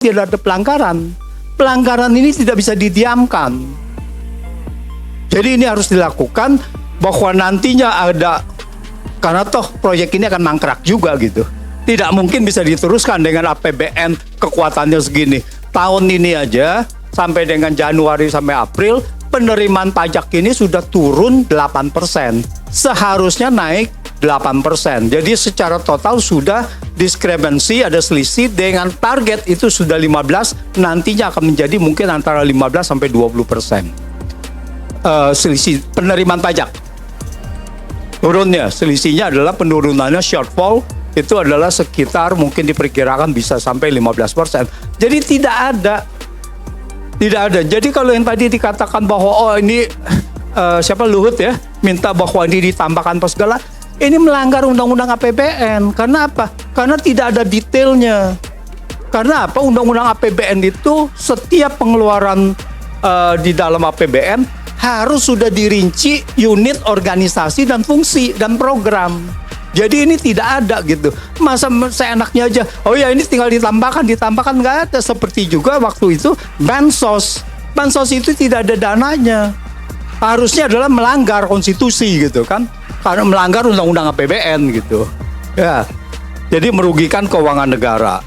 tidak ada pelanggaran. Pelanggaran ini tidak bisa didiamkan. Jadi ini harus dilakukan bahwa nantinya ada, karena toh proyek ini akan mangkrak juga gitu. Tidak mungkin bisa diteruskan dengan APBN kekuatannya segini. Tahun ini aja sampai dengan Januari sampai April penerimaan pajak ini sudah turun 8%. Seharusnya naik 8%. Jadi secara total sudah diskrepensi, ada selisih dengan target itu sudah 15, nantinya akan menjadi mungkin antara 15 sampai 20%. Selisih penerimaan pajak. Turunnya, selisihnya adalah penurunannya shortfall itu adalah sekitar mungkin diperkirakan bisa sampai 15%. Jadi tidak ada. Jadi kalau yang tadi dikatakan bahwa ini siapa Luhut ya minta bahwa ini ditambahkan apa segala, ini melanggar undang-undang APBN. Karena apa? Karena tidak ada detailnya. Karena apa? Undang-undang APBN itu setiap pengeluaran di dalam APBN harus sudah dirinci unit organisasi dan fungsi dan program. Jadi ini tidak ada gitu. Masa seenaknya aja, oh ya ini tinggal ditambahkan, nggak ada. Seperti juga waktu itu Bansos. Bansos itu tidak ada dananya. Harusnya adalah melanggar konstitusi gitu kan. Karena melanggar undang-undang APBN gitu. Ya. Jadi merugikan keuangan negara.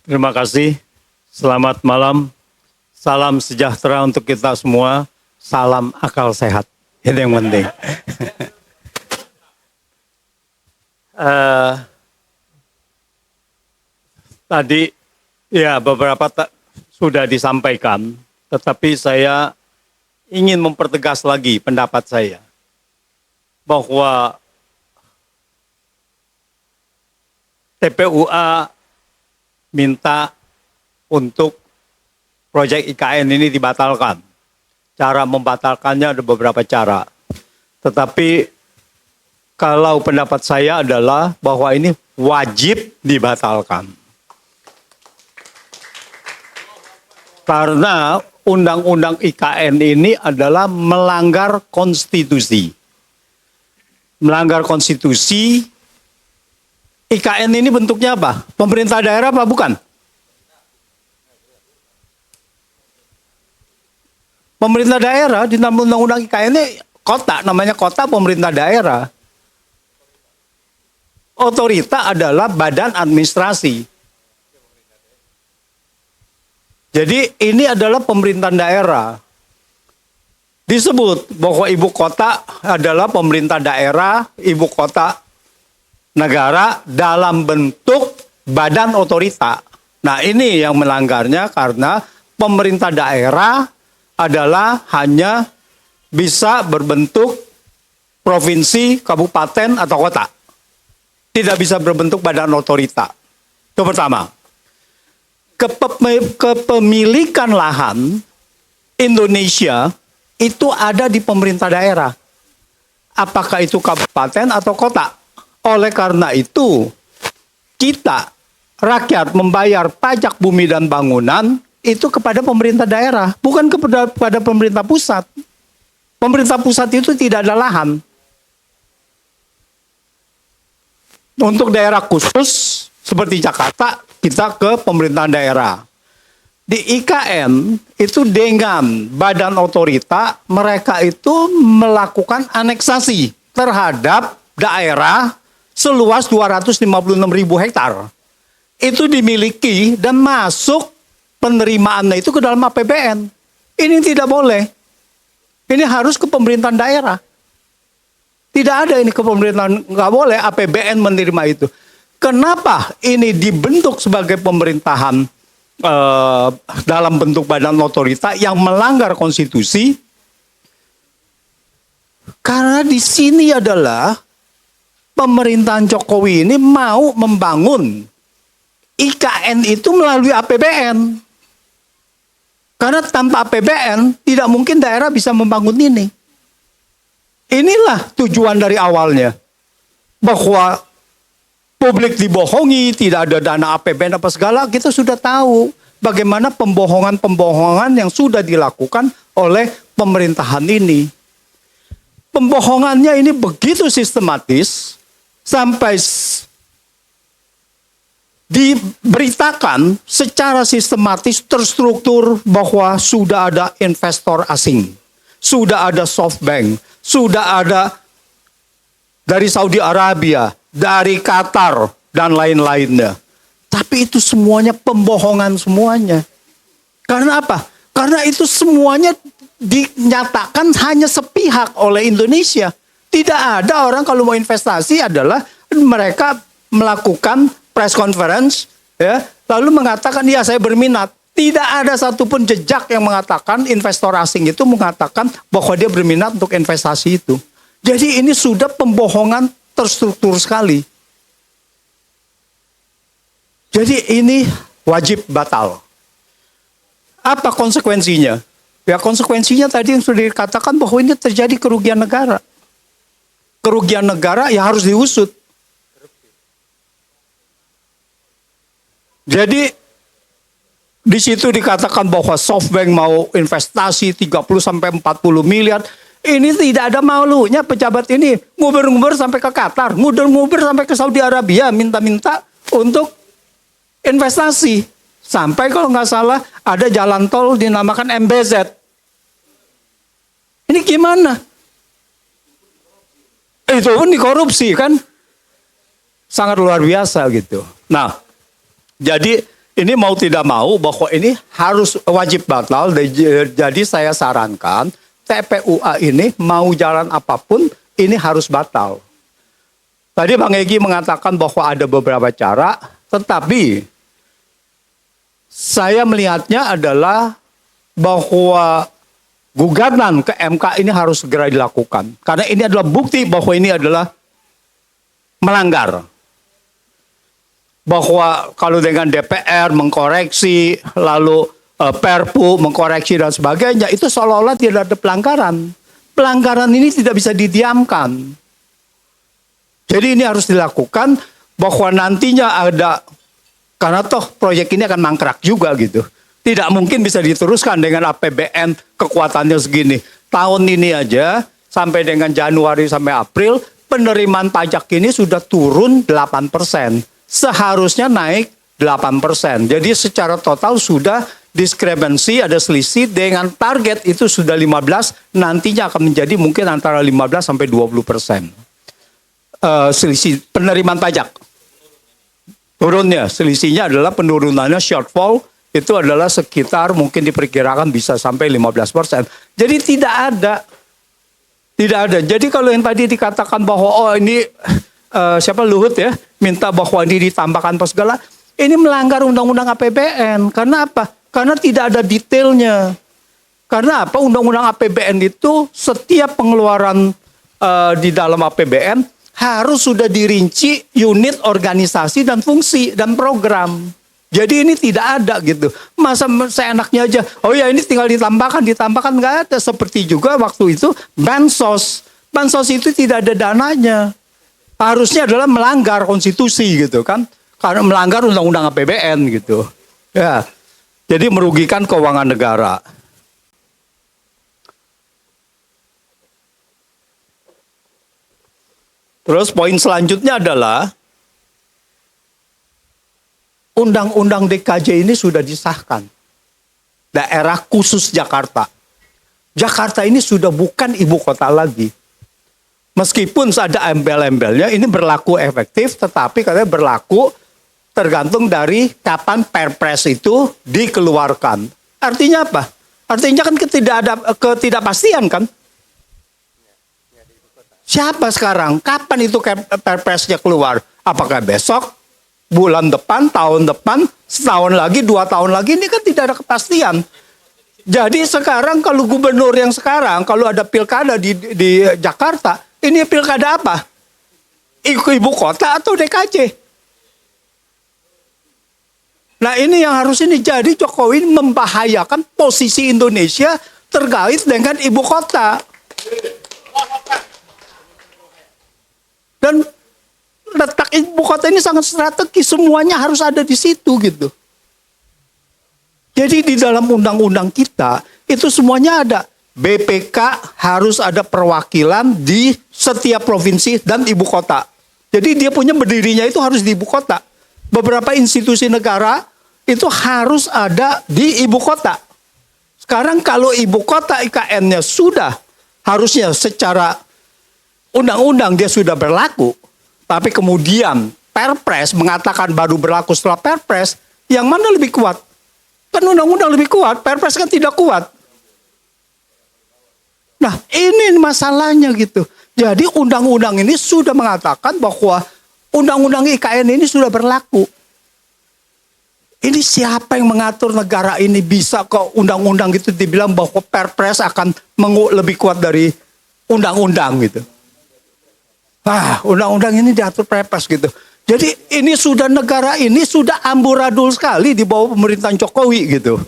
Terima kasih. Selamat malam. Salam sejahtera untuk kita semua. Salam akal sehat. Itu yang penting. Tadi ya beberapa sudah disampaikan, tetapi saya ingin mempertegas lagi pendapat saya bahwa TPUA minta untuk proyek IKN ini dibatalkan. Cara membatalkannya ada beberapa cara. Tetapi kalau pendapat saya adalah bahwa ini wajib dibatalkan. Karena undang-undang IKN ini adalah melanggar konstitusi. Melanggar konstitusi. IKN ini bentuknya apa? Pemerintah daerah apa bukan? Pemerintah daerah di dalam undang-undang IKN ini kota, namanya kota pemerintah daerah. Otorita adalah badan administrasi. Jadi ini adalah pemerintahan daerah. Disebut bahwa ibu kota adalah pemerintah daerah, ibu kota negara dalam bentuk badan otorita. Nah ini yang melanggarnya karena pemerintah daerah adalah hanya bisa berbentuk provinsi, kabupaten, atau kota. Tidak bisa berbentuk badan otorita. Itu pertama. Kepemilikan lahan Indonesia itu ada di pemerintah daerah. Apakah itu kabupaten atau kota? Oleh karena itu, kita, rakyat membayar pajak bumi dan bangunan itu kepada pemerintah daerah, bukan kepada pemerintah pusat. Pemerintah pusat itu tidak ada lahan. Untuk daerah khusus, seperti Jakarta, kita ke pemerintahan daerah. Di IKN, itu dengan badan otorita, mereka itu melakukan aneksasi terhadap daerah seluas 256.000 hektar. Itu dimiliki dan masuk penerimaannya itu ke dalam APBN. Ini tidak boleh. Ini harus ke pemerintahan daerah. Tidak ada ini ke pemerintahan, nggak boleh APBN menerima itu. Kenapa ini dibentuk sebagai pemerintahan dalam bentuk badan otorita yang melanggar konstitusi? Karena di sini adalah pemerintahan Jokowi ini mau membangun IKN itu melalui APBN. Karena tanpa APBN tidak mungkin daerah bisa membangun ini. Inilah tujuan dari awalnya. Bahwa publik dibohongi, tidak ada dana APBN apa segala, kita sudah tahu. bagaimana pembohongan-pembohongan yang sudah dilakukan oleh pemerintahan ini. Pembohongannya ini begitu sistematis sampai diberitakan secara sistematis terstruktur bahwa sudah ada investor asing, sudah ada SoftBank, sudah ada dari Saudi Arabia, dari Qatar, dan lain-lainnya. Tapi itu semuanya pembohongan semuanya. Karena apa? Karena itu semuanya dinyatakan hanya sepihak oleh Indonesia. Tidak ada orang kalau mau investasi adalah mereka melakukan press conference, ya, lalu mengatakan ya saya berminat. Tidak ada satupun jejak yang mengatakan investor asing itu mengatakan bahwa dia berminat untuk investasi itu. Jadi ini sudah pembohongan terstruktur sekali. Jadi ini wajib batal. Apa konsekuensinya? Ya konsekuensinya tadi yang sudah dikatakan bahwa ini terjadi kerugian negara. Kerugian negara ya harus diusut. Jadi di situ dikatakan bahwa SoftBank mau investasi 30 sampai 40 miliar. Ini tidak ada malunya pejabat ini. Nguber-nguber sampai ke Qatar, nguber-nguber sampai ke Saudi Arabia, minta-minta untuk investasi. Sampai kalau nggak salah ada jalan tol dinamakan MBZ. Ini gimana? Itu pun dikorupsi kan? Sangat luar biasa gitu. Nah, jadi ini mau tidak mau bahwa ini harus wajib batal. Jadi saya sarankan TPUA ini mau jalan apapun ini harus batal. Tadi Bang Egy mengatakan bahwa ada beberapa cara, tetapi saya melihatnya adalah bahwa gugatan ke MK ini harus segera dilakukan. Karena ini adalah bukti bahwa ini adalah melanggar. Bahwa kalau dengan DPR mengkoreksi, lalu Perpu mengkoreksi dan sebagainya, itu seolah-olah tidak ada pelanggaran. Pelanggaran ini tidak bisa didiamkan. Jadi ini harus dilakukan bahwa nantinya ada, karena toh proyek ini akan mangkrak juga gitu. Tidak mungkin bisa diteruskan dengan APBN kekuatannya segini. Tahun ini aja sampai dengan Januari sampai April penerimaan pajak ini sudah turun 8%. Seharusnya naik 8%. Jadi secara total sudah diskrepensi, ada selisih dengan target itu sudah 15, nantinya akan menjadi mungkin antara 15 sampai 20%. Selisih penerimaan pajak. Turunnya, selisihnya adalah penurunannya shortfall itu adalah sekitar mungkin diperkirakan bisa sampai 15%. Jadi tidak ada. Tidak ada. Jadi kalau yang tadi dikatakan bahwa oh ini siapa Luhut ya minta bahwa ini ditambahkan apa segala, ini melanggar undang-undang APBN. Karena apa? Karena tidak ada detailnya. Karena apa? Undang-undang APBN itu setiap pengeluaran di dalam APBN harus sudah dirinci unit organisasi dan fungsi dan program. Jadi ini tidak ada gitu. Masa seenaknya aja, oh ya ini tinggal ditambahkan, nggak ada. Seperti juga waktu itu Bansos. Bansos itu tidak ada dananya. Harusnya adalah melanggar konstitusi gitu kan. Karena melanggar undang-undang APBN gitu. Ya. Jadi merugikan keuangan negara. Terus poin selanjutnya adalah undang-undang DKJ ini sudah disahkan. Daerah khusus Jakarta. Jakarta ini sudah bukan ibu kota lagi. Meskipun ada embel-embelnya ini berlaku efektif, tetapi katanya berlaku tergantung dari kapan Perpres itu dikeluarkan. Artinya apa? Artinya kan ketidakpastian kan? Siapa sekarang? Kapan itu Perpresnya keluar? Apakah besok? Bulan depan? Tahun depan? Setahun lagi? 2 tahun lagi? Ini kan tidak ada kepastian. Jadi sekarang kalau gubernur yang sekarang, kalau ada pilkada di Jakarta, ini pilkada apa? Ibu kota atau DKJ? Nah ini yang harus ini jadi Jokowi membahayakan posisi Indonesia terkait dengan ibu kota. Dan letak ibu kota ini sangat strategis, semuanya harus ada di situ gitu. Jadi di dalam undang-undang kita itu semuanya ada. BPK harus ada perwakilan di setiap provinsi dan ibu kota. Jadi dia punya berdirinya itu harus di ibu kota. Beberapa institusi negara itu harus ada di ibu kota. Sekarang kalau ibu kota IKN-nya sudah harusnya secara undang-undang dia sudah berlaku, tapi kemudian Perpres mengatakan baru berlaku setelah Perpres, yang mana lebih kuat? Kan undang-undang lebih kuat, Perpres kan tidak kuat. Nah, ini masalahnya gitu. Jadi undang-undang ini sudah mengatakan bahwa undang-undang IKN ini sudah berlaku. Ini siapa yang mengatur negara ini bisa ke undang-undang gitu dibilang bahwa Perpres akan lebih kuat dari undang-undang gitu. Undang-undang ini diatur Perpres gitu. Jadi ini sudah negara ini sudah amburadul sekali di bawah pemerintahan Jokowi gitu.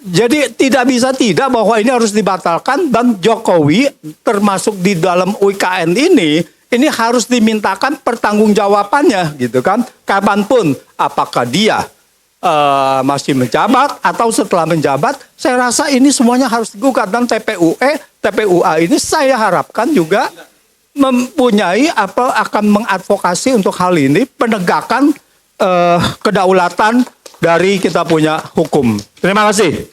Jadi tidak bisa tidak bahwa ini harus dibatalkan dan Jokowi termasuk di dalam UIKN ini harus dimintakan pertanggungjawabannya gitu kan. Kapanpun apakah dia masih menjabat atau setelah menjabat, saya rasa ini semuanya harus digugat dan TPUA ini saya harapkan juga mempunyai akan mengadvokasi untuk hal ini penegakan kedaulatan dari kita punya hukum. Terima kasih.